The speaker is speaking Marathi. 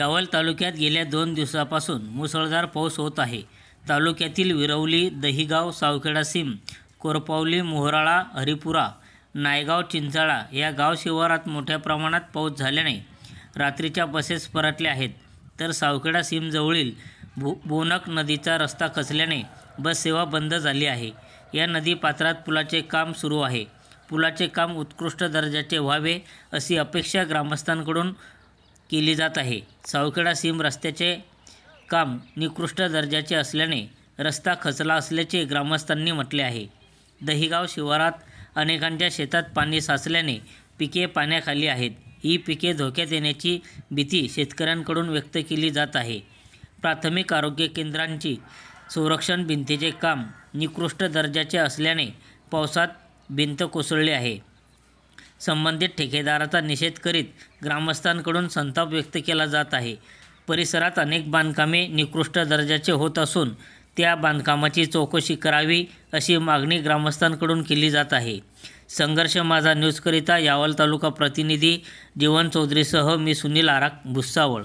यावल तालुक्यात गेल्या 2 दिवसापासून मुसळधार पाऊस होत आहे. तालुक्यातील विरवली, दहिगाव, सावखेडा सीम, कोरपावली, मोहराळा, हरिपुरा, नायगाव, चिंचाळा या गाव शिवारात मोठ्या प्रमाणात पाऊस झाल्याने रात्रीच्या बसेस परतल्या आहेत. तर सावखेडा सीमजवळील बोनक नदीचा रस्ता खचल्याने बस सेवा बंद झाली आहे. या नदी पात्रात पुलाचे काम सुरू आहे. पुलाचे काम उत्कृष्ट दर्जाचे व्हावे अशी अपेक्षा ग्रामस्थांकडून केली जात आहे. सावखेडा सीम रस्त्याचे काम निकृष्ट दर्जाचे असल्याने रस्ता खचला असल्याचे ग्रामस्थांनी म्हटले आहे. दहिगाव शिवारात अनेकांच्या शेतात पाणी साचल्याने पिके पाण्याखाली आहेत. ही पिके धोक्यात येण्याची भीती शेतकऱ्यांकडून व्यक्त केली जात आहे. प्राथमिक आरोग्य केंद्रांची संरक्षण भिंतीचे काम निकृष्ट दर्जाचे असल्याने पावसात भिंत कोसळली आहे. संबंधित ठेकेदाराचा निषेध करीत ग्रामस्थांकडून संताप व्यक्त केला जात आहे. परिसरात अनेक बांधकामे निकृष्ट दर्जाचे होत असून त्या बांधकामाची चौकशी करावी अशी मागणी ग्रामस्थांकडून केली जात आहे. संघर्ष माझा न्यूजकरिता यावल तालुका प्रतिनिधी जीवन चौधरीसह मी सुनील आराख, भुसावळ.